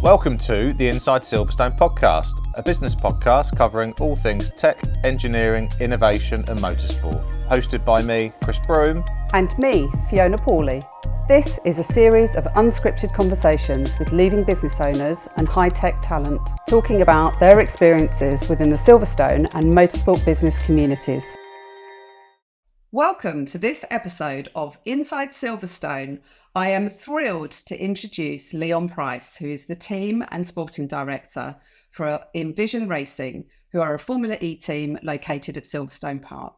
Welcome to the Inside Silverstone podcast, a business podcast covering all things tech, engineering, innovation and motorsport. Hosted by me, Chris Broome. And me, Fiona Pawley. This is a series of unscripted conversations with leading business owners and high-tech talent, talking about their experiences within the Silverstone and motorsport business communities. Welcome to this episode of Inside Silverstone. I am thrilled to introduce Leon Price, who is the team and sporting director for Envision Racing, who are a Formula E team located at Silverstone Park.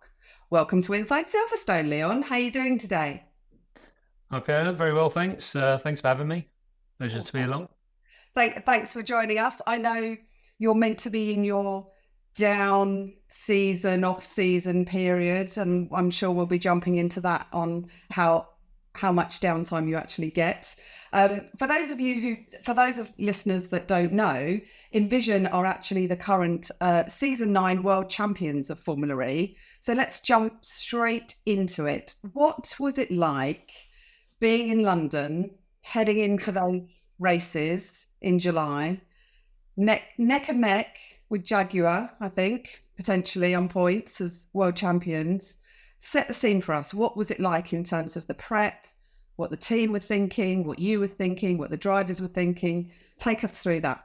Welcome to Inside Silverstone, Leon. How are you doing today? Okay, very well, thanks. Thanks for having me. Pleasure to be along. Thanks for joining us. I know you're meant to be in your down season, off season period, and I'm sure we'll be jumping into that on how much downtime you actually get. For those of listeners that don't know, Envision are actually the current season 9 world champions of Formula E. So let's jump straight into it. What was it like being in London, heading into those races in July, neck and neck with Jaguar, I think, potentially on points as world champions? Set the scene for us. What was it like in terms of the prep, what the team were thinking, what you were thinking, what the drivers were thinking? Take us through that.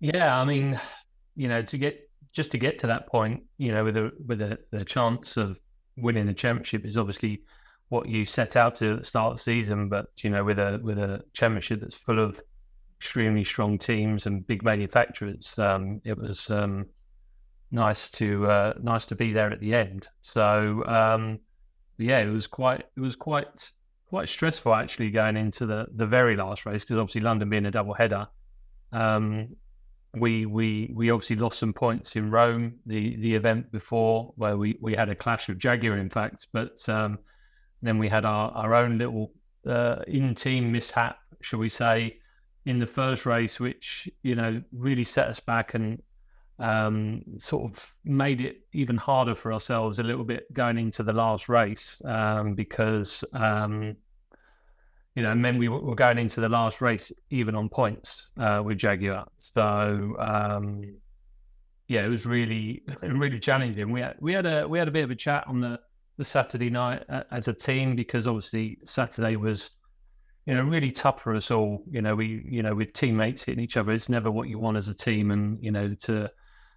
Yeah, I mean, to get to that point, with the chance of winning the championship is obviously what you set out to at the start of the season. But with a championship that's full of extremely strong teams and big manufacturers, it was nice to be there at the end. So yeah, it was quite stressful actually going into the very last race, because obviously London being a double header. We obviously lost some points in Rome, the event before, where we had a clash with Jaguar, in fact. But then we had our own little in-team mishap, shall we say, in the first race, which really set us back and sort of made it even harder for ourselves a little bit going into the last race, because then we were going into the last race even on points with Jaguar. So it was really challenging. We had a bit of a chat on the Saturday night as a team, because obviously Saturday was really tough for us all. With teammates hitting each other, it's never what you want as a team, and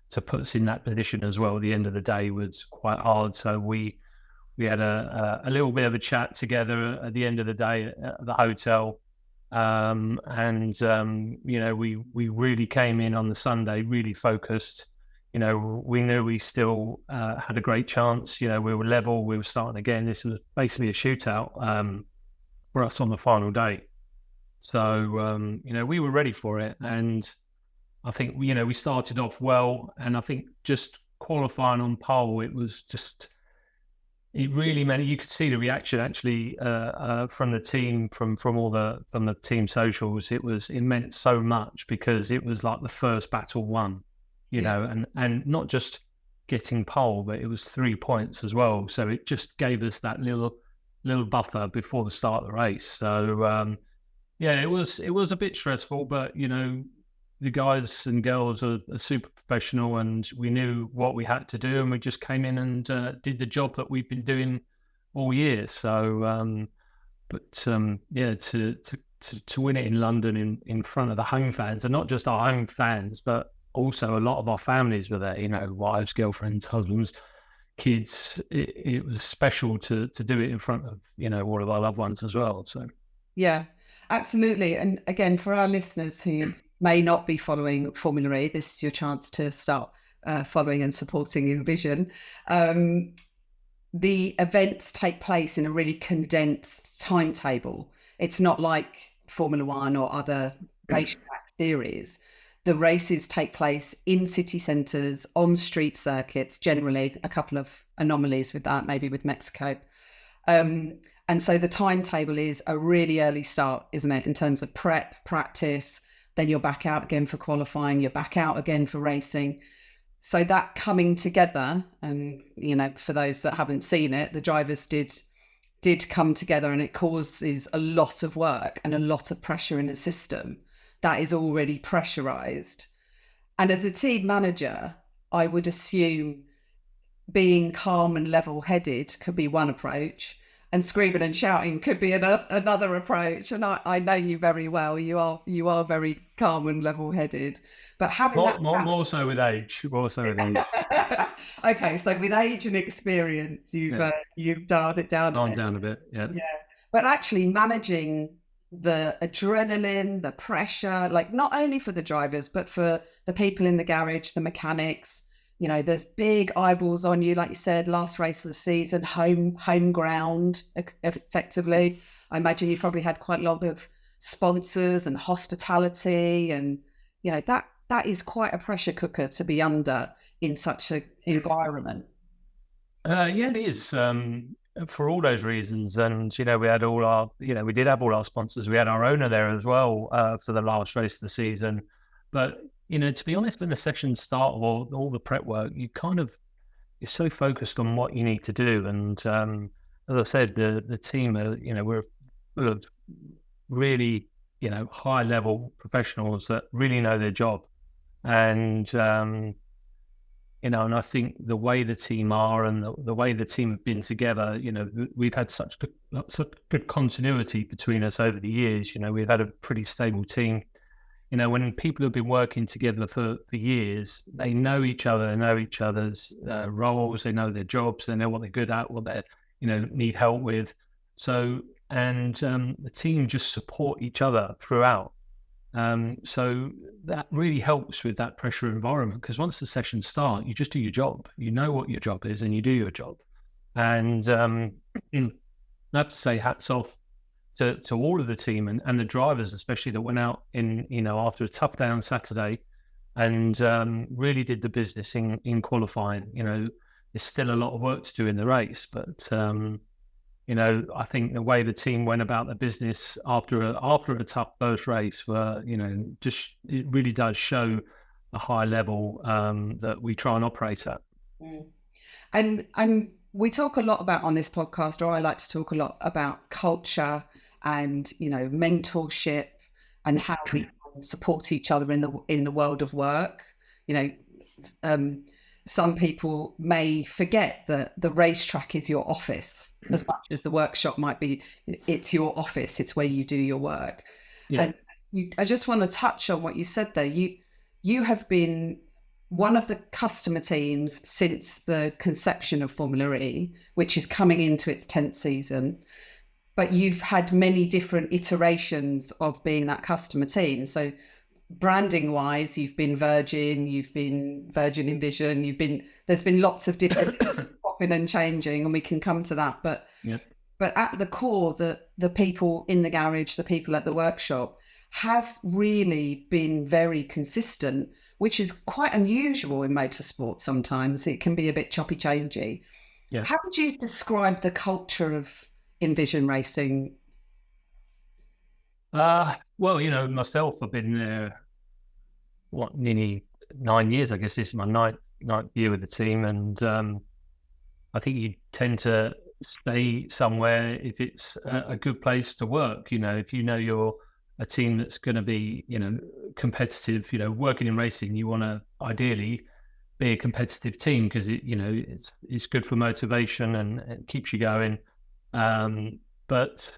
to put us in that position as well at the end of the day was quite hard. So we had a little bit of a chat together at the end of the day at the hotel, we really came in on the Sunday really focused. We knew we still had a great chance. We were level, we were starting again. This was basically a shootout for us on the final day. So we were ready for it, and I think we started off well, and I think just qualifying on pole, it really meant, you could see the reaction actually from the team, from the team socials. It meant so much, because it was like the first battle won, and not just getting pole, but it was 3 points as well. So it just gave us that little buffer before the start of the race. So it was a bit stressful, but the guys and girls are super professional, and we knew what we had to do, and we just came in and did the job that we've been doing all year. So, to win it in London in front of the home fans, and not just our home fans, but also a lot of our families were there. Wives, girlfriends, husbands, kids. It was special to do it in front of all of our loved ones as well. So, yeah, absolutely. And again, for our listeners who may not be following Formula E, this is your chance to start following and supporting Envision. The events take place in a really condensed timetable. It's not like Formula One or other racetrack series. The races take place in city centres, on street circuits, generally a couple of anomalies with that, maybe with Mexico. And so the timetable is a really early start, isn't it, in terms of prep, practice. Then you're back out again for qualifying, you're back out again for racing. So that coming together, and for those that haven't seen it, the drivers did come together, and it causes a lot of work and a lot of pressure in the system. that is already pressurized. And as a team manager, I would assume being calm and level-headed could be one approach, and screaming and shouting could be another approach. And I know you very well. You are very calm and level-headed. But having more so with age, Okay, so with age and experience, you've dialed it down. Down a bit, yeah. But actually managing the adrenaline, the pressure, like not only for the drivers, but for the people in the garage, the mechanics. You know, there's big eyeballs on you, like you said, last race of the season, home ground, effectively. I imagine you probably had quite a lot of sponsors and hospitality, and you know that is quite a pressure cooker to be under in such an environment. Yeah, it is. For all those reasons, and you know, we had all our, you know, we did have all our sponsors. We had our owner there as well for the last race of the season, but. You know, to be honest, when the sessions start or all the prep work, you're so focused on what you need to do. And as I said, the team, you know, we're full of really, you know, high level professionals that really know their job. And, you know, and I think the way the team are and the way the team have been together, you know, we've had such good continuity between us over the years. You know, we've had a pretty stable team. You know, when people have been working together for years, they know each other, they know each other's roles, they know their jobs, they know what they're good at, what they, you know, need help with. So, and the team just support each other throughout. So that really helps with that pressure environment, because once the sessions start, you just do your job. You know what your job is and you do your job. And I have to say hats off to all of the team and the drivers, especially, that went out in, you know, after a tough day on Saturday and really did the business in qualifying. You know, there's still a lot of work to do in the race, but you know, I think the way the team went about the business after a tough first race, you know, just it really does show a high level that we try and operate at. And we talk a lot about on this podcast, or I like to talk a lot about culture and, you know, mentorship and how we support each other in the world of work. You know, some people may forget that the racetrack is your office as much as the workshop might be. It's your office. It's where you do your work. Yeah. And I just want to touch on what you said there. You have been one of the customer teams since the conception of Formula E, which is coming into its 10th season. But you've had many different iterations of being that customer team. So branding wise, you've been Virgin Envision, there's been lots of different popping and changing, and we can come to that. But at the core, the people in the garage, the people at the workshop have really been very consistent, which is quite unusual in motorsport. Sometimes it can be a bit choppy changey. Yeah. How would you describe the culture of Envision Racing? Well, you know, myself, I've been there, nearly 9 years. I guess this is my ninth year with the team, and I think you tend to stay somewhere if it's a good place to work. You know, if you know you're a team that's going to be, you know, competitive. You know, working in racing, you want to ideally be a competitive team because it, you know, it's good for motivation and it keeps you going. But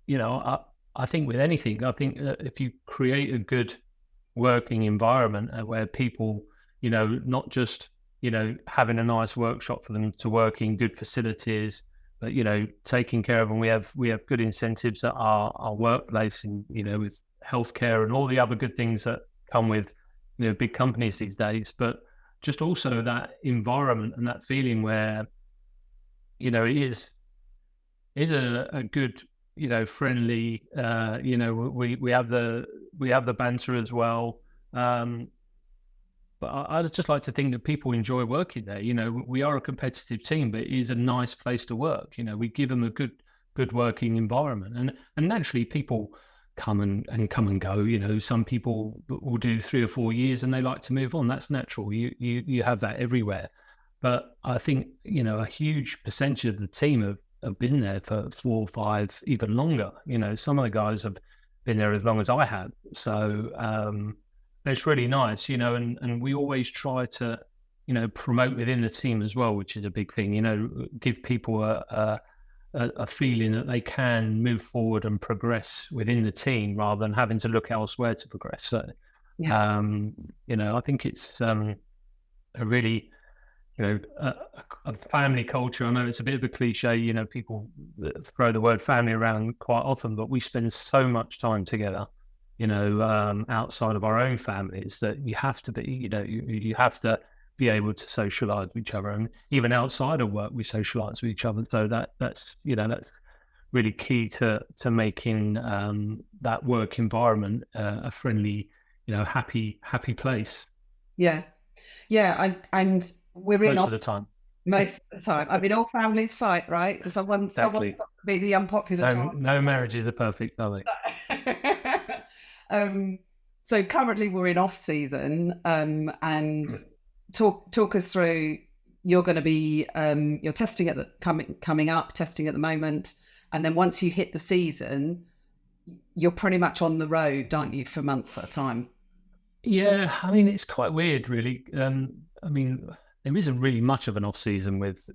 you know, I think with anything, I think if you create a good working environment where people, you know, not just, you know, having a nice workshop for them to work in, good facilities, but, you know, taking care of them. We have good incentives at our workplace, and, you know, with healthcare and all the other good things that come with, you know, big companies these days. But just also that environment and that feeling where, you know, it is a good, you know, friendly, you know, we have the banter as well. But I'd just like to think that people enjoy working there. You know, we are a competitive team, but it is a nice place to work. You know, we give them a good working environment, and naturally people come and go. You know, some people will do 3 or 4 years and they like to move on. That's natural. You have that everywhere. But I think, you know, a huge percentage of the team have been there for 4 or 5, even longer. You know, some of the guys have been there as long as I have. So it's really nice, you know, and we always try to, you know, promote within the team as well, which is a big thing, you know, give people a feeling that they can move forward and progress within the team rather than having to look elsewhere to progress. So, Yeah. you know, I think it's a really, you know, a family culture. I know it's a bit of a cliche, you know, people throw the word family around quite often, but we spend so much time together, you know, outside of our own families, that you have to be, you know, you have to be able to socialize with each other, and even outside of work we socialize with each other. So that's you know, that's really key to making that work environment a friendly, you know, happy place Yeah. And we're in most of the time. most of the time. I mean, all families fight, right? Someone's got Exactly. to be the unpopular child. No marriages are perfect, are they? So currently we're in off season, and talk us through. You're going to be you're testing at the coming up, testing at the moment, and then once you hit the season, you're pretty much on the road, aren't you, for months at a time? Yeah, I mean, it's quite weird, really. I mean, there isn't really much of an off season with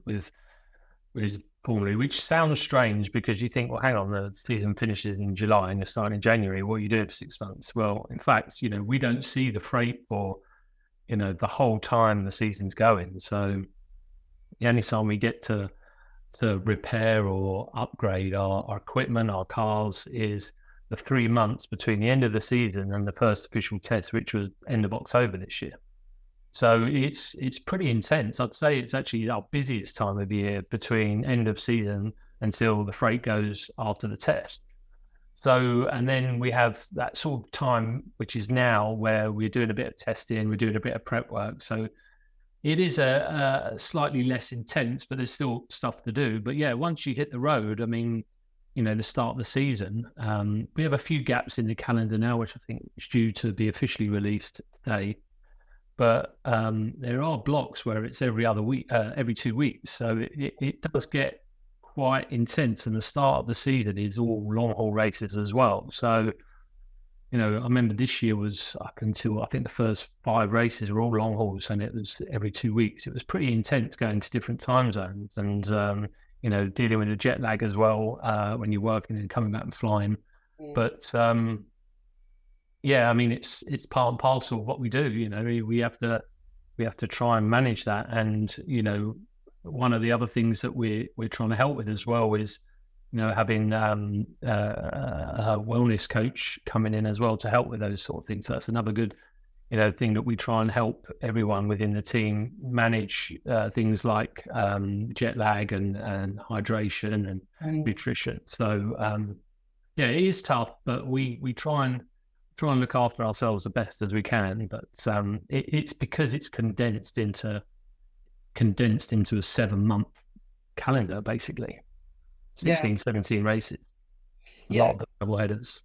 Formula, which sounds strange because you think, well, hang on, the season finishes in July and you're starting in January. What are you doing for 6 months? Well, in fact, you know, we don't see the freight for, you know, the whole time the season's going. So the only time we get to repair or upgrade our equipment, our cars, is the 3 months between the end of the season and the first official test, which was end of October this year. So it's pretty intense. I'd say it's actually our busiest time of year between end of season until the freight goes after the test. So, and then we have that sort of time, which is now, where we're doing a bit of testing, we're doing a bit of prep work. So it is a slightly less intense, but there's still stuff to do. But yeah, once you hit the road, I mean, you know, the start of the season, we have a few gaps in the calendar now, which I think is due to be officially released today. But there are blocks where it's every other week, every 2 weeks. So it does get quite intense. And the start of the season is all long haul races as well. So, you know, I remember this year was up until I think the first 5 races were all long hauls, and it was every 2 weeks. It was pretty intense going to different time zones and, you know, dealing with the jet lag as well when you're working and coming back and flying. Yeah. But yeah, I mean, it's part and parcel of what we do. You know, we have to try and manage that. And, you know, one of the other things that we're trying to help with as well is, you know, having a wellness coach coming in as well to help with those sort of things. So that's another good, you know, thing that we try and help everyone within the team manage things like jet lag and hydration and nutrition. So yeah, it is tough, but we try and look after ourselves the best as we can. But it's because it's condensed into a 7-month calendar, basically. 16, 17 races. A lot of the double headers.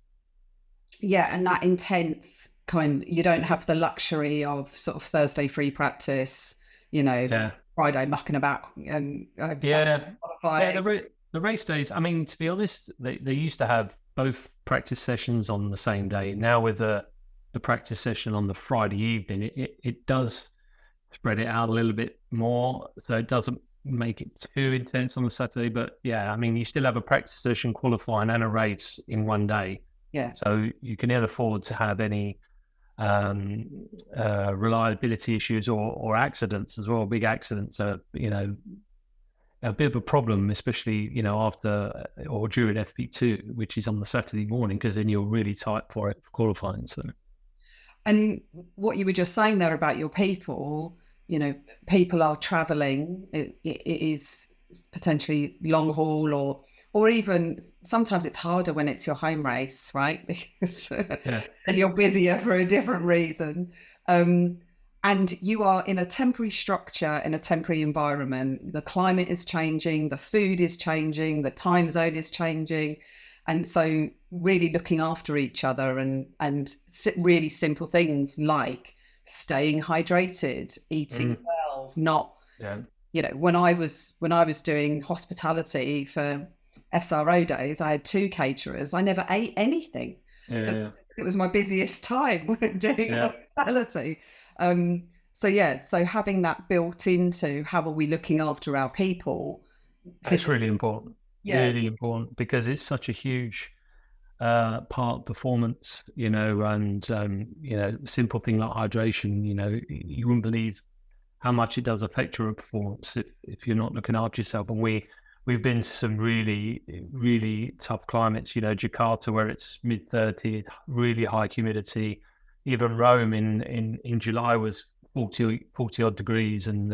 Yeah, and that intense kind, you don't have the luxury of sort of Thursday free practice, you know, Friday mucking about and the race days. I mean, to be honest, they used to have both practice sessions on the same day. Now with the practice session on the Friday evening, it does spread it out a little bit more, so it doesn't make it too intense on the Saturday. But yeah, I mean, you still have a practice session, qualifying, and a race in one day. Yeah. So you can ill afford to have any reliability issues or accidents as well. Big accidents are, you know, a bit of a problem, especially, you know, after or during FP2, which is on the Saturday morning, because then you're really tight for it for qualifying. So, and what you were just saying there about your people, you know, people are traveling. It is potentially long haul, or even sometimes it's harder when it's your home race, right? Because and you're busier for a different reason. And you are in a temporary structure, in a temporary environment. The climate is changing, the food is changing, the time zone is changing. And so really looking after each other and really simple things like staying hydrated, eating well, not, you know, when I was doing hospitality for SRO days, I had 2 caterers. I never ate anything. Yeah. It was my busiest time doing hospitality. So having that built into how are we looking after our people? It's really important. Yeah. Really important, because it's such a huge part of performance, and simple thing like hydration, you wouldn't believe how much it does affect your performance if you're not looking after yourself. And we've been to some really, really tough climates, Jakarta, where it's mid-30s, really high humidity. Even Rome in July was 40 odd degrees, and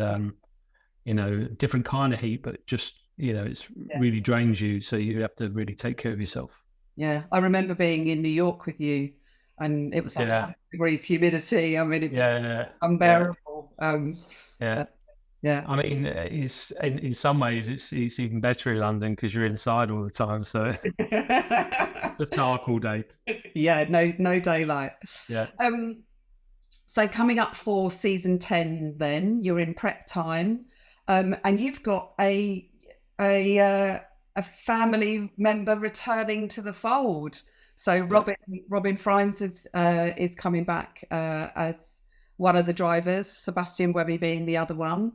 different kind of heat, but just it's really drains you, so you have to really take care of yourself. Yeah, I remember being in New York with you, and it was like 100 degrees humidity. I mean, it was unbearable. Yeah. I mean, it's in some ways it's even better in London because you're inside all the time, so it's dark all day. Yeah, no daylight. Yeah. So coming up for season 10, then you're in prep time, and you've got a family member returning to the fold. So Robin Friends is coming back as one of the drivers, Sebastian Webby being the other one.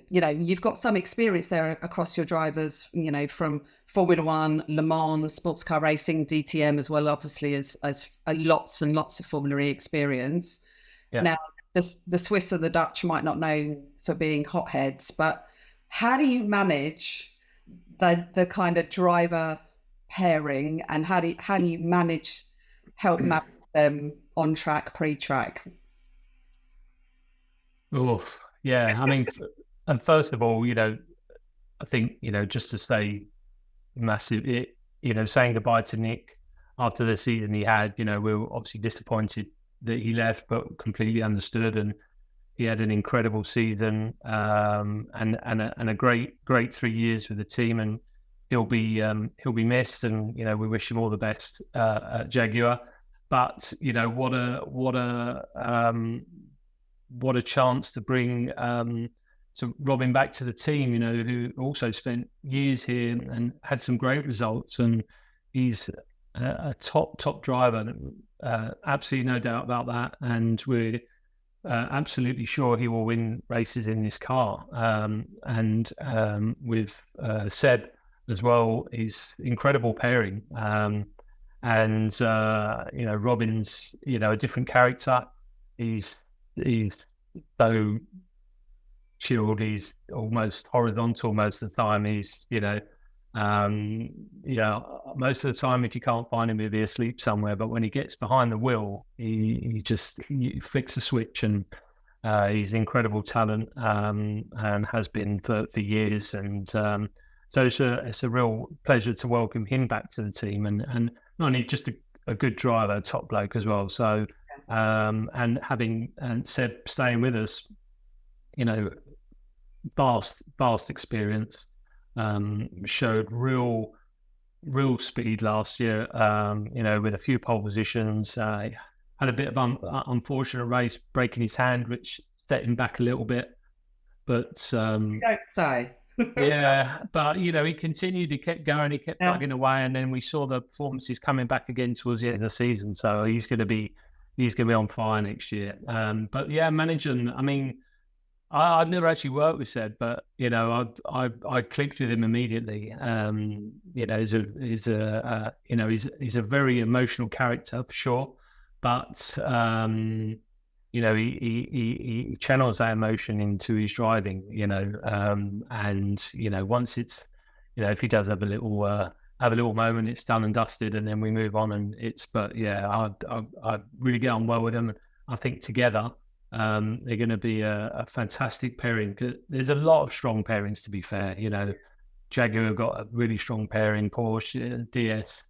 You've got some experience there across your drivers, from Formula One, Le Mans, sports car racing, DTM, as well, obviously, as lots and lots of Formula E experience. Yeah. Now, the Swiss and the Dutch might not know for being hotheads, but how do you manage the kind of driver pairing, and how do you help manage them on track, pre-track? Oh, yeah. I mean, and first of all, I think, just to say massive, saying goodbye to Nick after the season he had, we were obviously disappointed that he left, but completely understood. And he had an incredible season, and a great 3 years with the team, and he'll be missed. And we wish him all the best at Jaguar. But what a chance to bring Robin back to the team. Who also spent years here and had some great results, and he's a top driver. Absolutely no doubt about that, and we're absolutely sure he will win races in this car. And with Seb as well, is incredible pairing. And Robin's a different character. He's so chilled. He's almost horizontal most of the time. He's most of the time, if you can't find him, he'll be asleep somewhere. But when he gets behind the wheel, he flicks a switch, and he's incredible talent, and has been for years. And so it's a real pleasure to welcome him back to the team, and not only just a good driver, a top bloke as well. So and Seb staying with us, vast experience. Showed real speed last year, with a few pole positions. Had a bit of unfortunate race, breaking his hand, which set him back a little bit. But don't say. Yeah, but he continued. He kept going. He kept plugging away, and then we saw the performances coming back again towards the end of the season. So he's going to be on fire next year. But yeah, managing. I mean, I'd never actually worked with Seb, but I clicked with him immediately. He's a very emotional character for sure, but he channels that emotion into his driving. And once it's if he does have a little moment, it's done and dusted, and then we move on. And I really get on well with him. I think together, they're going to be a fantastic pairing. There's a lot of strong pairings, to be fair. Jaguar have got a really strong pairing, Porsche, DS.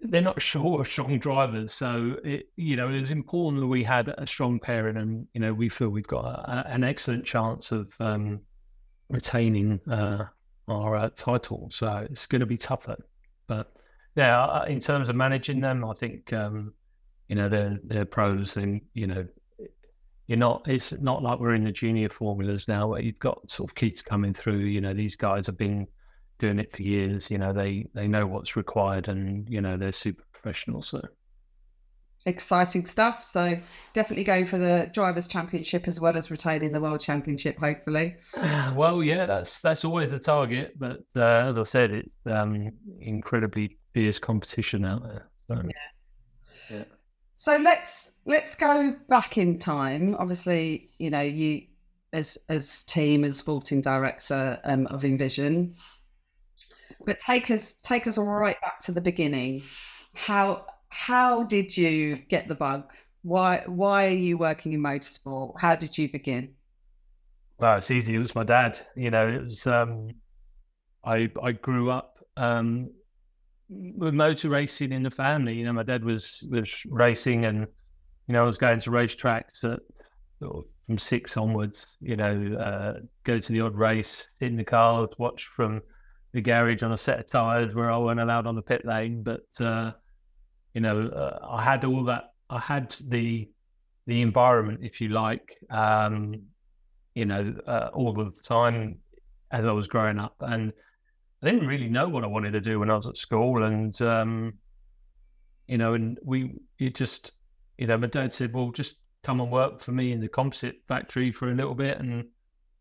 They're not short of strong drivers. So, it was important that we had a strong pairing, and, we feel we've got an excellent chance of retaining our title. So it's going to be tougher. But, yeah, in terms of managing them, I think, they're pros, and, it's not like we're in the junior formulas now where you've got sort of kids coming through. These guys have been doing it for years. You know, they know what's required, and you know, they're super professional. So exciting stuff. So definitely go for the Drivers' Championship as well as retaining the World Championship, hopefully. well, yeah, that's always the target. But as I said, it's incredibly fierce competition out there. So yeah. So let's go back in time. Obviously, you know, you as team and sporting director of Envision, but take us right back to the beginning. How did you get the bug? Why are you working in motorsport? How did you begin? Well, it's easy. It was my dad. You know, it was. I grew up with motor racing in the family. You know, my dad was racing, and you know, I was going to racetracks from 6 onwards. You know, go to the odd race, sit in the car, watch from the garage on a set of tires where I weren't allowed on the pit lane. But you know, I had all that. I had the environment, if you like. You know, all the time as I was growing up, and I didn't really know what I wanted to do when I was at school. And you know, and it just, you know, my dad said, well, just come and work for me in the composite factory for a little bit, and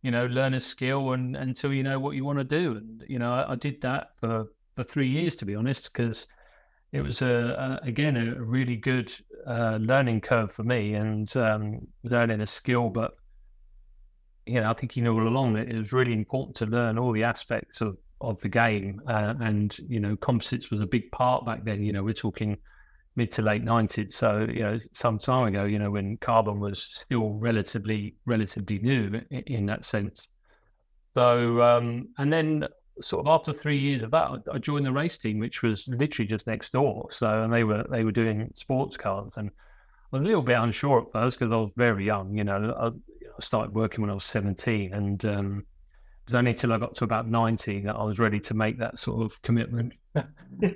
you know, learn a skill and until you know what you want to do. And you know, I did that for 3 years, to be honest, because it was again a really good learning curve for me, and learning a skill. But you know, I think you know all along that it was really important to learn all the aspects of the game, and you know, composites was a big part back then. You know, we're talking mid to late 90s, so you know, some time ago. You know, when carbon was still relatively new in that sense. So and then sort of after 3 years of that, I joined the race team, which was literally just next door. So, and they were doing sports cars, and I was a little bit unsure at first because I was very young. You know, I started working when I was 17, and it was only until I got to about 19 that I was ready to make that sort of commitment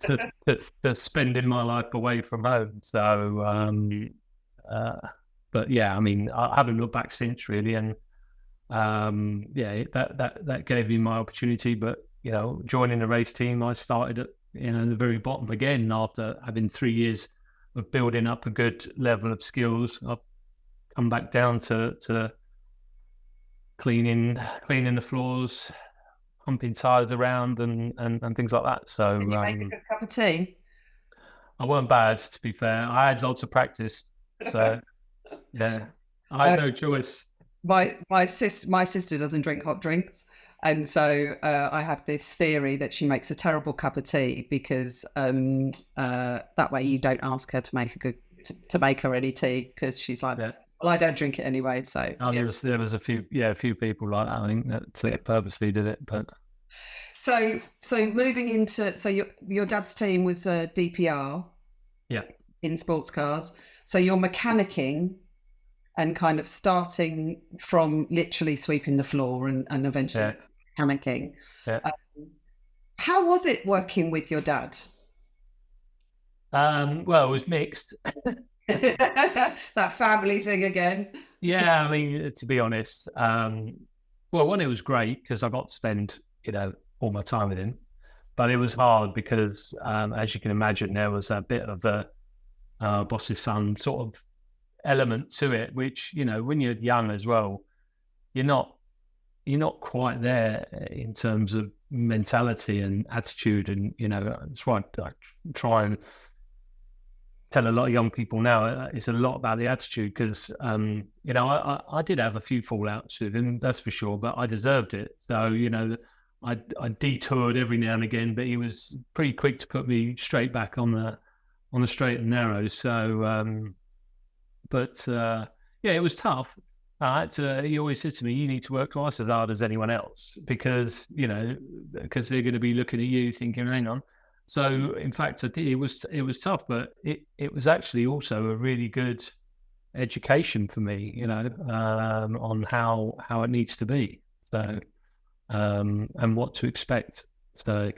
to spending my life away from home. So, but yeah, I mean, I haven't looked back since really, and yeah, that gave me my opportunity. But you know, joining the race team, I started at the very bottom again after having 3 years of building up a good level of skills. I've come back down to cleaning the floors, pumping tires around, and things like that. So Can you make a good cup of tea? I weren't bad, to be fair. I had lots of practice, so yeah, I had no choice. My sister doesn't drink hot drinks, and so I have this theory that she makes a terrible cup of tea because that way you don't ask her to make her any tea, because she's like, well, I don't drink it anyway. So there was a few people like that, I think, that purposely did it. But so moving into, so your dad's team was DPR, in sports cars. So you're mechanicking and kind of starting from literally sweeping the floor and eventually mechanicking. Yeah. How was it working with your dad? Well, it was mixed. That family thing again. Yeah, I mean, to be honest, well, one, it was great because I got to spend, you know, all my time with him, but it was hard because, as you can imagine, there was a bit of a boss's son sort of element to it, which, you know, when you're young as well, you're not quite there in terms of mentality and attitude. And, you know, that's why I try and tell a lot of young people now, it's a lot about the attitude, because, you know, I did have a few fallouts with him, that's for sure, but I deserved it. So, you know, I detoured every now and again, but he was pretty quick to put me straight back on the straight and narrow. So, but yeah, it was tough. He always said to me, you need to work twice as hard as anyone else, because, you know, because they're going to be looking at you thinking, hang on. So in fact, I did. It was tough, but it was actually also a really good education for me, you know, on how it needs to be. So, and what to expect. So,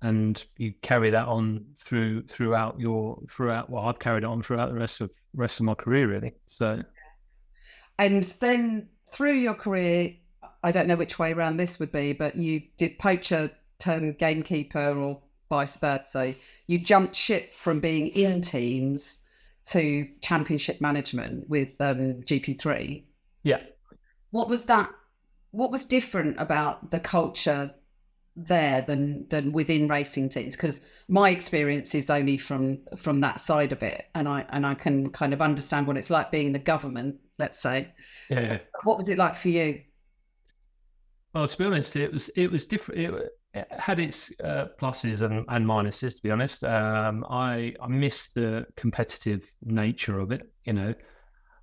and you carry that on throughout. Well, I've carried it on throughout the rest of my career, really. So, and then through your career, I don't know which way around this would be, but you did poacher turn gamekeeper or vice versa. You jumped ship from being in teams to championship management with GP3. Yeah. What was that? What was different about the culture there than within racing teams? Because my experience is only from that side of it, and I can kind of understand what it's like being in the government, let's say. Yeah. What was it like for you? Well, to be honest, it was different. It had its pluses and minuses. To be honest, I missed the competitive nature of it.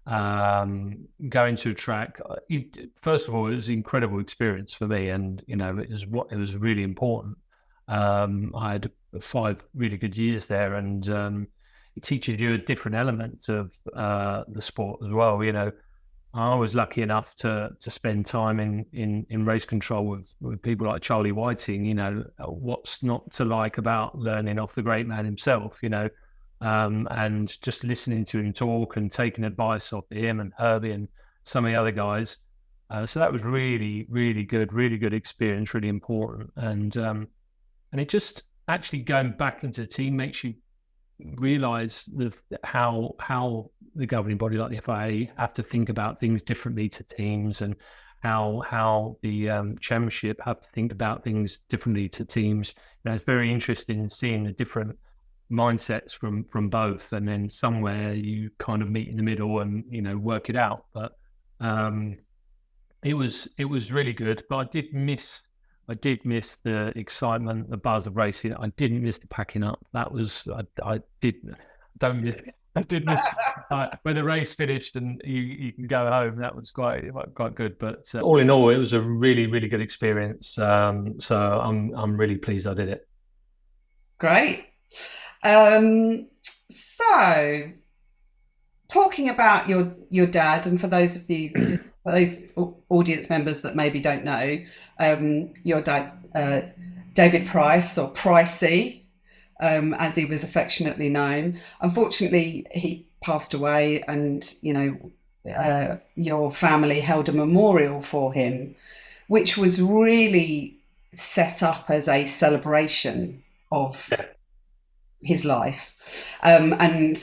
Going to a track. First of all, it was an incredible experience for me, and it was really important. I had 5 really good years there, and it teaches you a different element of the sport as well. I was lucky enough to spend time in race control with people like Charlie Whiting. What's not to like about learning off the great man himself, and just listening to him talk and taking advice off him and Herbie and some of the other guys. So that was really, really good experience, really important. And it just actually going back into the team makes you realise how the governing body like the FIA have to think about things differently to teams, and how the championship have to think about things differently to teams. It's very interesting seeing the different mindsets from both, and then somewhere you kind of meet in the middle and work it out. But it was really good. But I did miss the excitement, the buzz of racing. I didn't miss the packing up. That was I did miss when the race finished and you can go home. That was quite good. But all in all, it was a really, really good experience. So I'm really pleased I did it. Great. So talking about your dad, and for those audience members that maybe don't know, your dad, David Price, or Pricey, as he was affectionately known. Unfortunately, he passed away, and your family held a memorial for him, which was really set up as a celebration of his life. And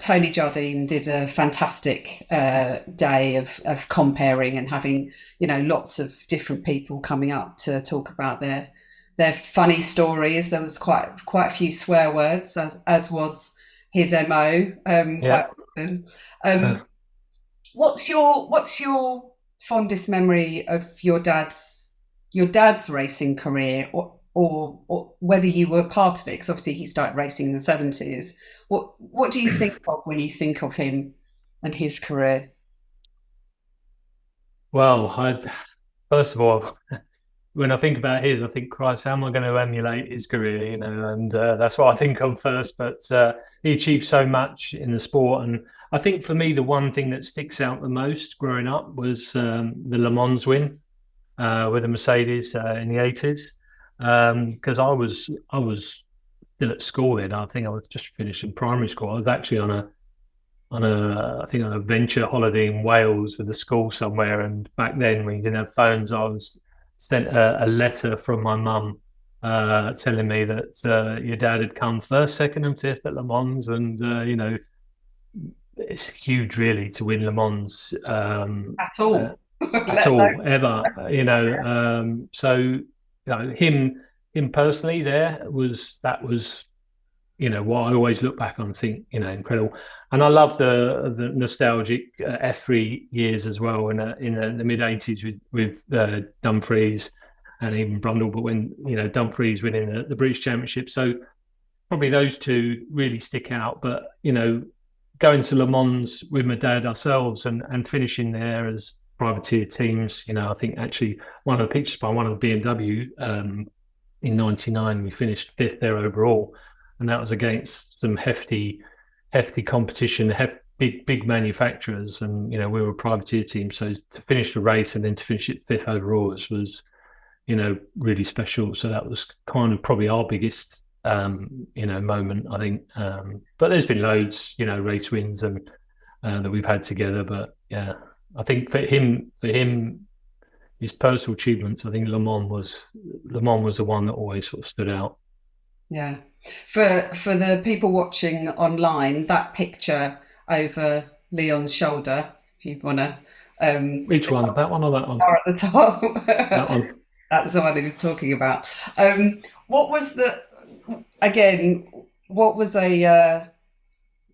Tony Jardine did a fantastic day of comparing and having lots of different people coming up to talk about their funny stories. There was quite a few swear words, as was his MO quite often. What's your fondest memory of your dad's racing career, or whether you were part of it? Because obviously he started racing in the 70s. What do you think of when you think of him and his career? Well, first of all, when I think about his, I think, Christ, how am I going to emulate his career? And that's what I think of first. But he achieved so much in the sport, and I think for me, the one thing that sticks out the most growing up was the Le Mans win with the Mercedes in the 80s. Because I was still at school then. I think I was just finishing primary school. I was actually on a venture holiday in Wales with the school somewhere. And back then, when you didn't have phones, I was sent a letter from my mum telling me that your dad had come first, second, and fifth at Le Mans, and it's huge, really, to win Le Mans At all, ever. So. Him personally, that was what I always look back on and think, incredible. And I love the nostalgic F3 years as well in the mid 80s with Dumfries and even Brundle, but when Dumfries winning the British Championship. So probably those two really stick out. But going to Le Mans with my dad ourselves and finishing there as privateer teams, I think actually one of the pictures by one of the BMW in 99, we finished 5th there overall, and that was against some hefty competition, big manufacturers, and we were a privateer team, so to finish the race and then to finish it 5th overall was really special. So that was kind of probably our biggest moment, I think. But there's been loads race wins and that we've had together, but yeah, I think for him, his personal achievements, I think Le Mans was the one that always sort of stood out. Yeah. For the people watching online, that picture over Leon's shoulder, if you want to. Which one? That one or that one? At the top. That one. That's the one he was talking about. What was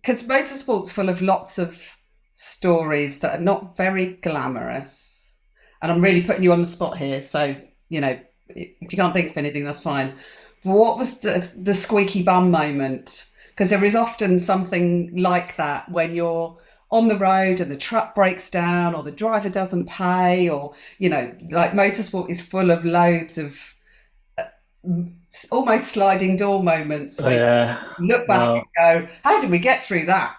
because motorsport's full of lots of stories that are not very glamorous. And I'm really putting you on the spot here. So, if you can't think of anything, that's fine. What was the squeaky bum moment? Because there is often something like that when you're on the road and the truck breaks down or the driver doesn't pay, or, like motorsport is full of loads of almost sliding door moments where you look back and go, how did we get through that?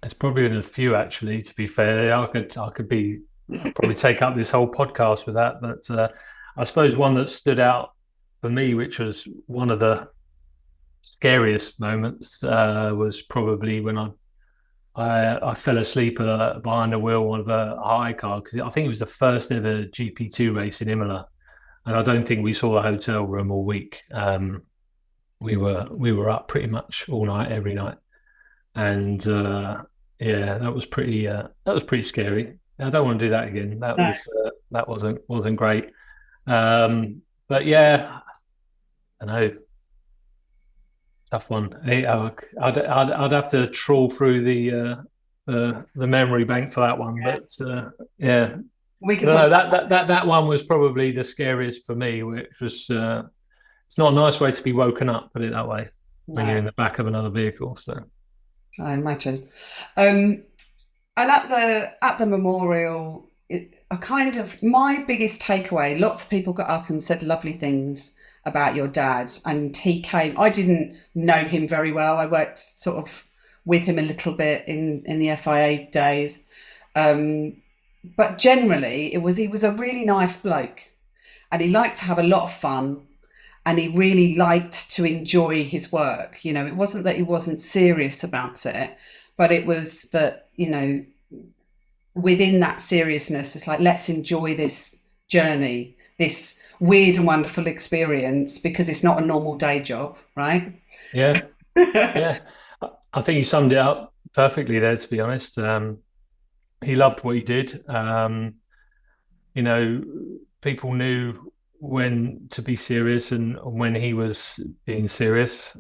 It's probably been a few, actually, to be fair. I could probably take up this whole podcast with that, but I suppose one that stood out for me, which was one of the scariest moments, was probably when I fell asleep behind the wheel of a high car, because I think it was the first ever GP2 race in Imola, and I don't think we saw a hotel room all week. We were up pretty much all night, every night, and that was pretty scary. I don't want to do that again. That wasn't great. But yeah, I know, tough one. I'd have to trawl through the memory bank for that one. Yeah. But yeah, we can. That one was probably the scariest for me, which was it's not a nice way to be woken up, put it that way, when you're in the back of another vehicle. So I imagine. And at the memorial, my biggest takeaway, lots of people got up and said lovely things about your dad, and he came. I didn't know him very well. I worked sort of with him a little bit in the FIA days, but generally he was a really nice bloke, and he liked to have a lot of fun, and he really liked to enjoy his work. It wasn't that he wasn't serious about it, but it was that, within that seriousness, it's like, let's enjoy this journey, this weird and wonderful experience, because it's not a normal day job, right? Yeah. Yeah. I think you summed it up perfectly there, to be honest. He loved what he did. People knew when to be serious and when he was being serious.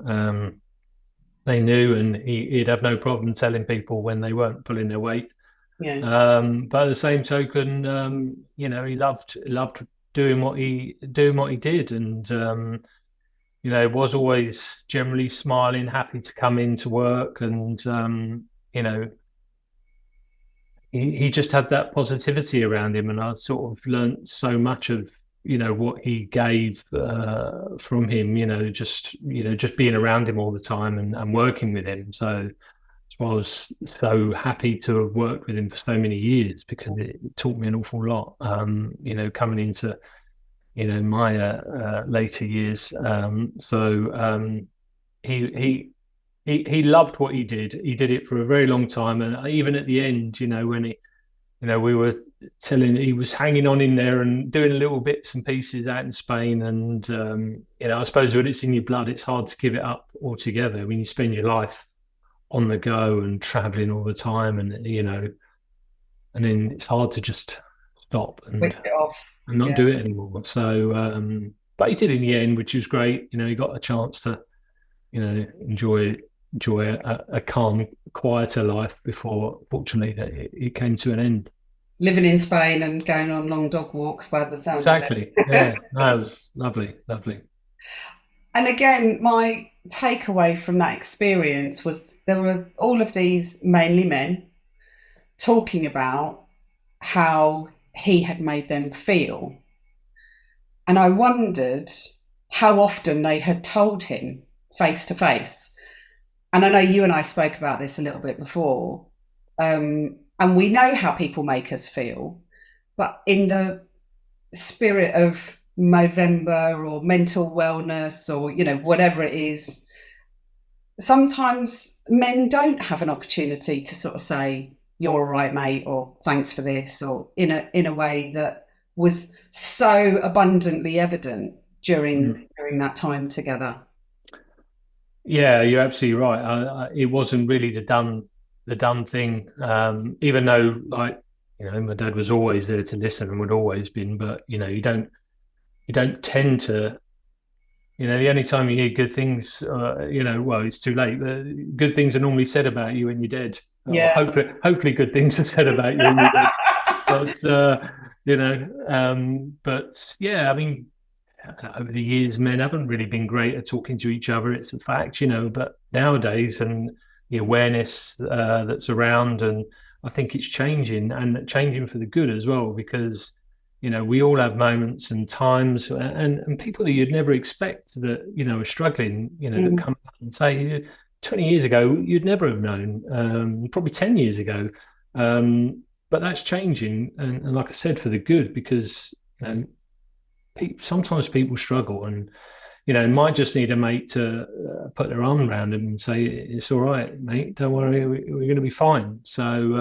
They knew, and he'd have no problem telling people when they weren't pulling their weight. Yeah. But at the same token, he loved doing what he did, and was always generally smiling, happy to come into work, and he just had that positivity around him, and I sort of learnt so much of what he gave from him, just being around him all the time and working with him. So I was so happy to have worked with him for so many years, because it taught me an awful lot, coming into my later years. He loved what he did. He did it for a very long time, and even at the end, when we were telling, he was hanging on in there and doing little bits and pieces out in Spain. And I suppose when it's in your blood, it's hard to give it up altogether. When you spend your life on the go and traveling all the time, and and then it's hard to just stop and not do it anymore. So but he did in the end, which was great. He got a chance to enjoy a calm, quieter life before, fortunately, that it came to an end. Living in Spain and going on long dog walks by the sound exactly of it. Yeah, that was lovely. And again, my takeaway from that experience was there were all of these, mainly men, talking about how he had made them feel. And I wondered how often they had told him face to face. And I know you and I spoke about this a little bit before. And we know how people make us feel, but in the spirit of Movember or mental wellness or, whatever it is, sometimes men don't have an opportunity to sort of say, you're all right, mate, or thanks for this, or in a way that was so abundantly evident during that time together. Yeah, you're absolutely right. It wasn't really the done thing, even though, like, my dad was always there to listen and would always been, but you don't tend to, the only time you hear good things, well, it's too late. The good things are normally said about you when you're dead. Yeah. Hopefully good things are said about you when you're dead. But yeah, I mean, over the years, men haven't really been great at talking to each other. It's a fact, but nowadays, and the awareness that's around, and I think it's changing, and changing for the good as well, because we all have moments and times, and people that you'd never expect that are struggling, that come up and say 20 years ago you'd never have known, probably 10 years ago, but that's changing, and like I said, for the good, because sometimes people struggle, and might just need a mate to put their arm around them and say, it's all right, mate, don't worry, we're going to be fine. So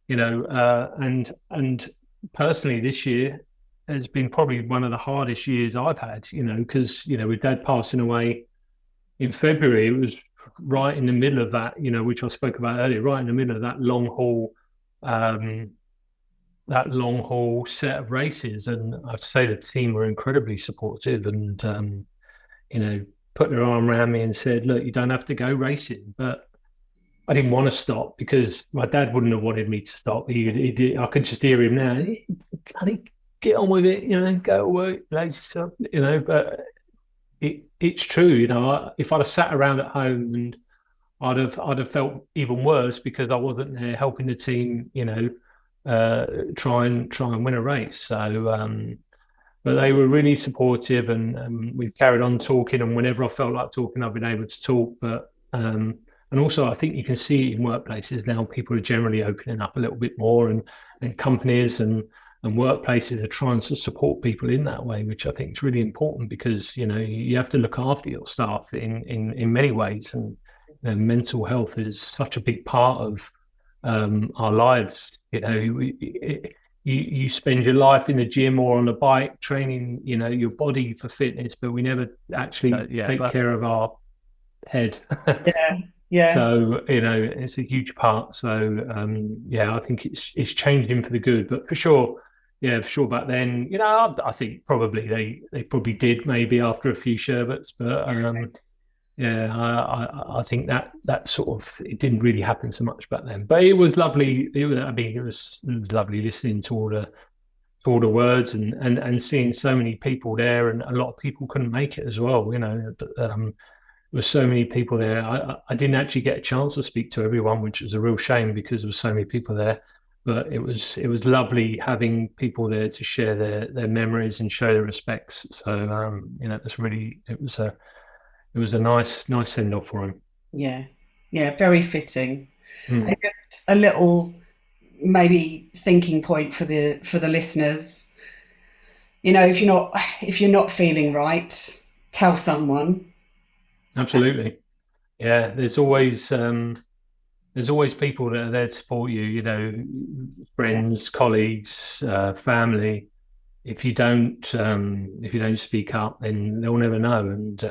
and personally, this year has been probably one of the hardest years I've had, because with Dad passing away in February, it was right in the middle of that, which I spoke about earlier, right in the middle of that long haul set of races. And I have to say the team were incredibly supportive, and put their arm around me and said, look, you don't have to go racing. But I didn't want to stop, because my dad wouldn't have wanted me to stop. I could just hear him now. Get on with it, go to work, lazy yourself, but it's true, if I'd have sat around at home, and I'd have felt even worse, because I wasn't there helping the team, try and win a race. So, but they were really supportive, and we've carried on talking. And whenever I felt like talking, I've been able to talk. But and also, I think you can see in workplaces now, people are generally opening up a little bit more, and companies and workplaces are trying to support people in that way, which I think is really important, because you have to look after your staff in many ways, and mental health is such a big part of our lives. You spend your life in the gym or on a bike training, your body for fitness, but we never actually take care of our head. Yeah. So it's a huge part. So I think it's changing for the good. But for sure back then, I think probably they probably did, maybe after a few sherbets, but I think that sort of, it didn't really happen so much back then. But it was lovely. It was lovely listening to all the words, and seeing so many people there, and a lot of people couldn't make it as well. There were so many people there. I didn't actually get a chance to speak to everyone, which was a real shame, because there were so many people there. But it was lovely having people there to share their memories and show their respects. So it was a nice send off for him. Yeah, very fitting. And just a little maybe thinking point for the listeners. If you're not feeling right, tell someone. Absolutely. Yeah, there's always people that are there to support you, friends, colleagues, family. If you don't speak up, then they'll never know. And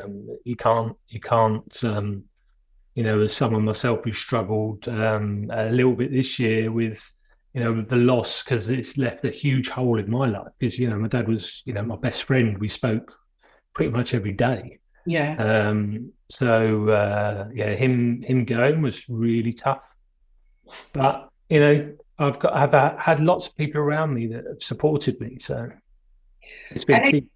you can't as someone myself who struggled a little bit this year with the loss, because it's left a huge hole in my life, because my dad was my best friend. We spoke pretty much every day. Yeah. Him going was really tough, but I've had lots of people around me that have supported me, so it's been key.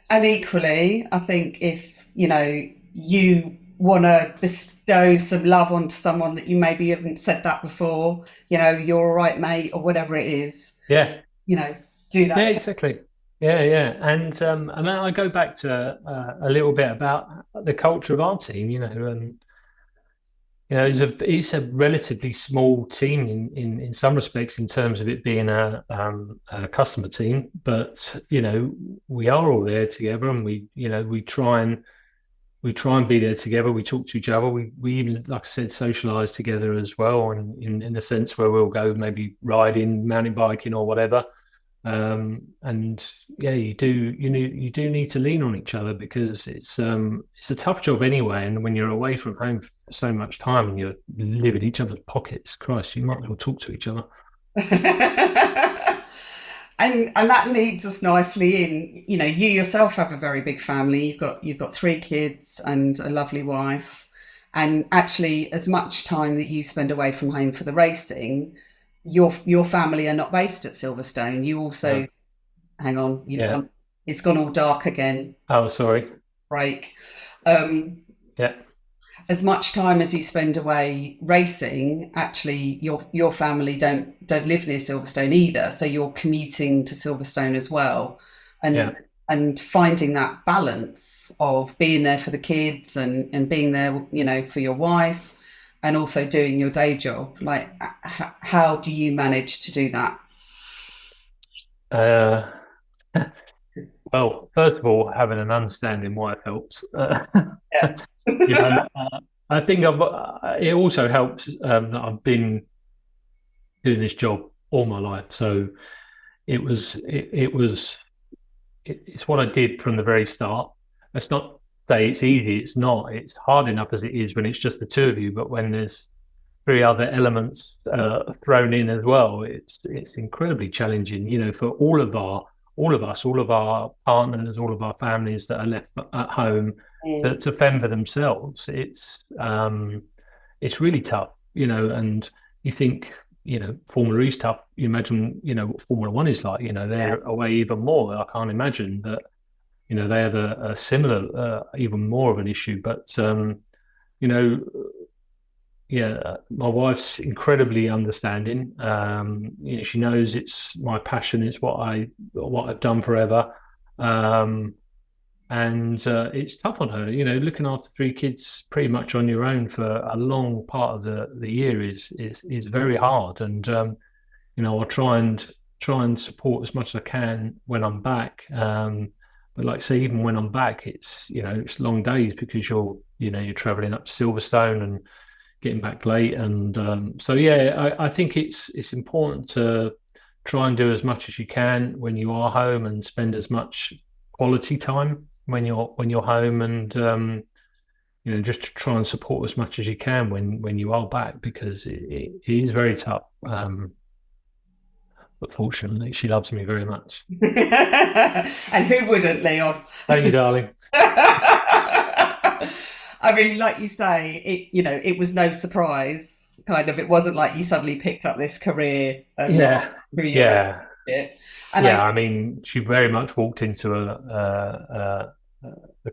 And equally, I think if you want to bestow some love onto someone that you maybe haven't said that before, you're all right, mate, or whatever it is. Yeah. Do that. Yeah, exactly. Yeah. And I go back to a little bit about the culture of our team, it's a relatively small team in some respects, in terms of it being a customer team, but we are all there together, and we try and be there together. We talk to each other. We even, like I said, socialise together as well, and in the sense where we'll go maybe riding, mountain biking, or whatever. And yeah, you do need to lean on each other, because it's a tough job anyway. And when you're away from home for so much time and you live in each other's pockets, Christ, you might as well talk to each other. And that leads us nicely in. You know, you yourself have a very big family. You've got 3 kids and a lovely wife. And actually, as much time that you spend away from home for the racing, your family are not based at Silverstone. You also, hang on, it's gone all dark again. Oh, sorry. Break. Yeah. As much time as you spend away racing, actually your family don't live near Silverstone either, so you're commuting to Silverstone as well, and finding that balance of being there for the kids and being there, you know, for your wife, and also doing your day job. Like, how do you manage to do that? Well, first of all, having an understanding wife helps. Yeah. You know, I think it also helps that I've been doing this job all my life. So it's what I did from the very start. Let's not say it's easy. It's not. It's hard enough as it is when it's just the two of you. But when there's 3 other elements thrown in as well, it's incredibly challenging. You know, for all of us, all of our partners, all of our families that are left at home to fend for themselves. It's really tough, you know. And you think, you know, Formula E is tough. You imagine, you know, what Formula One is like. You know, they're away even more. I can't imagine that, you know, they have a similar, even more of an issue. But you know, yeah, my wife's incredibly understanding. You know, she knows it's my passion. It's what I've done forever. And it's tough on her. You know, looking after 3 kids pretty much on your own for a long part of the year is very hard. And you know, I'll try and support as much as I can when I'm back. But like I say, even when I'm back, it's, you know, it's long days, because you're traveling up to Silverstone and getting back late. And so yeah, I think it's important to try and do as much as you can when you are home, and spend as much quality time when you're home, and you know, just to try and support as much as you can when you are back, because it is very tough. But fortunately, she loves me very much. And who wouldn't, Leon? Thank you, darling. I mean, like you say, it was no surprise. Kind of, it wasn't like you suddenly picked up this career. I mean, she very much walked into a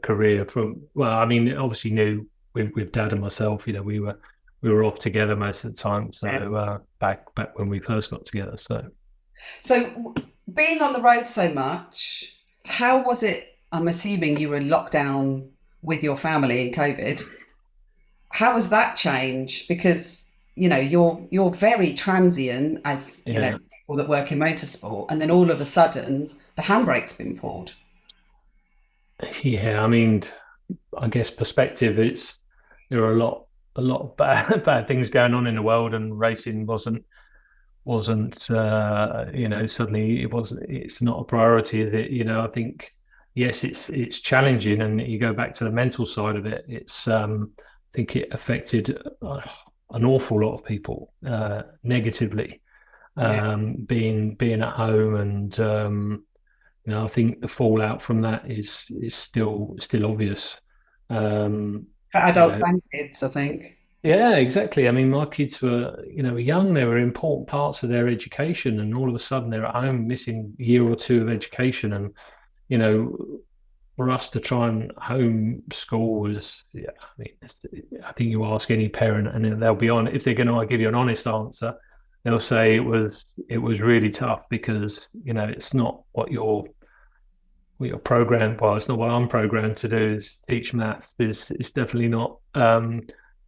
career from. Well, I mean, obviously knew with Dad and myself. You know, we were off together most of the time. So back when we first got together. So being on the road so much, how was it? I'm assuming you were in lockdown with your family in COVID. How was that change? Because, you know, you're very transient, as you know, people that work in motorsport, and then all of a sudden the handbrake's been pulled. Yeah, I mean, I guess perspective. There are a lot of bad things going on in the world, and racing wasn't you know, suddenly it's not a priority, is it? You know, I think, yes, it's challenging, and you go back to the mental side of it. It's I think it affected an awful lot of people negatively, being at home, and you know, I think the fallout from that is still obvious. For adults and kids, I think. Yeah, exactly. I mean, my kids were, you know, young. They were important parts of their education, and all of a sudden they're at home missing a year or 2 of education. And, you know, for us to try and homeschool was, I think you ask any parent, and they'll be on, if they're going to give you an honest answer, they'll say it was really tough, because, you know, it's not what you're programmed by. It's not what I'm programmed to do, is teach maths. It's definitely not.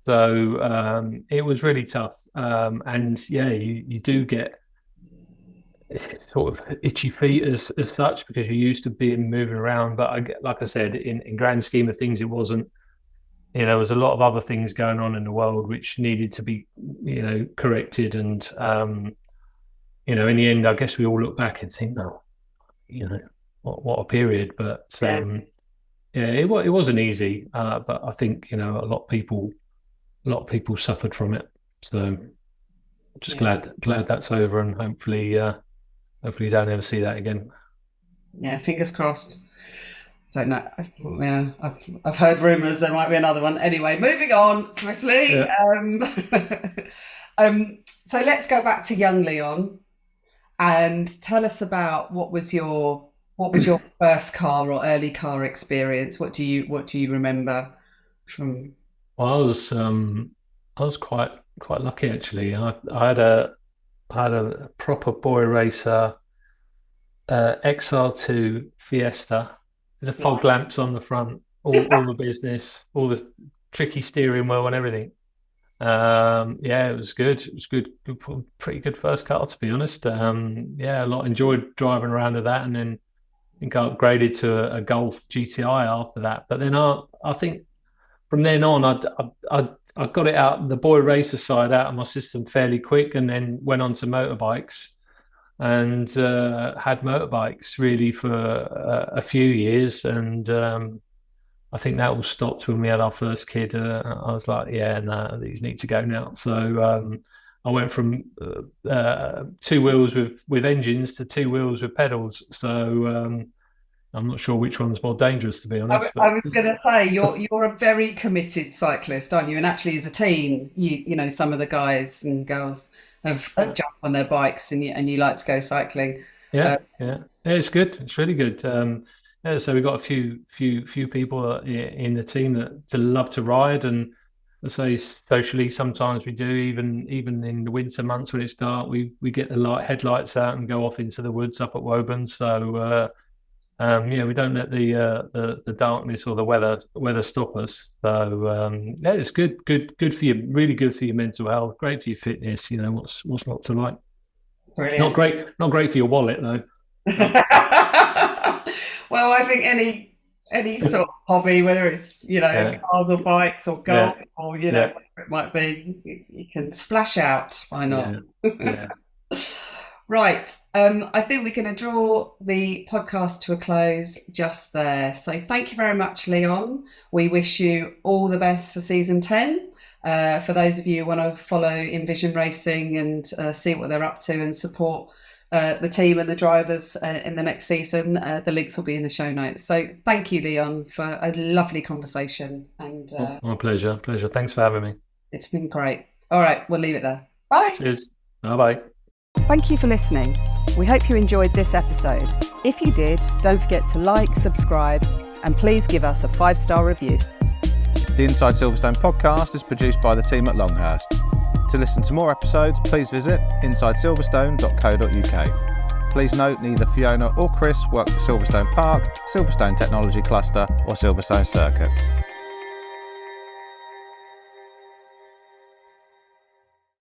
So it was really tough. And yeah, you do get sort of itchy feet as such, because you're used to moving around. But like I said, in grand scheme of things, it wasn't. You know, there was a lot of other things going on in the world which needed to be, you know, corrected. And in the end, I guess we all look back and think, no, what a period. But it wasn't easy. But I think a lot of people suffered from it. So just glad that's over, and hopefully you don't ever see that again. Yeah, fingers crossed. Don't know. Yeah, I've heard rumours there might be another one. Anyway, moving on swiftly. Yeah. So let's go back to young Leon and tell us about what was your first car or early car experience. What do you remember from? Well, I was quite lucky actually. I had a proper boy racer XR2 Fiesta. The fog lamps on the front, all the business, all the tricky steering wheel and everything. It was good. It was good, pretty good first car, to be honest. Enjoyed driving around with that, and then I think I upgraded to a Golf GTI after that. But then I think from then on, I got it out, the boy racer side out of my system fairly quick, and then went on to motorbikes. And had motorbikes really for a few years, and I think that all stopped when we had our first kid. I was like, these need to go now. So I went from 2 wheels with engines to 2 wheels with pedals. So I'm not sure which one's more dangerous, to be honest. I was going to say you're a very committed cyclist, aren't you? And actually, as a team, some of the guys and girls have jumped on their bikes, and you like to go cycling. Yeah, it's good. It's really good. So we've got a few people in the team that love to ride, and I say socially sometimes we do. Even in the winter months when it's dark, we get the headlights out and go off into the woods up at Woburn. So we don't let the darkness or the weather stop us. So it's good for you, really good for your mental health, great for your fitness. What's not to like. Brilliant. Not great for your wallet though. Well, I think any sort of hobby, whether it's cars or bikes or golf or whatever it might be, you can splash out. Why not? Yeah. Right. I think we're going to draw the podcast to a close just there. So thank you very much, Leon. We wish you all the best for season 10. For those of you who want to follow Envision Racing and see what they're up to and support the team and the drivers in the next season, the links will be in the show notes. So thank you, Leon, for a lovely conversation. And my pleasure. Thanks for having me. It's been great. All right, we'll leave it there. Bye. Cheers. Bye. Thank you for listening. We hope you enjoyed this episode. If you did, don't forget to like, subscribe, and please give us a 5-star review. The Inside Silverstone podcast is produced by the team at Longhurst. To listen to more episodes, please visit insidesilverstone.co.uk. Please note neither Fiona or Chris work for Silverstone Park, Silverstone Technology Cluster or Silverstone Circuit.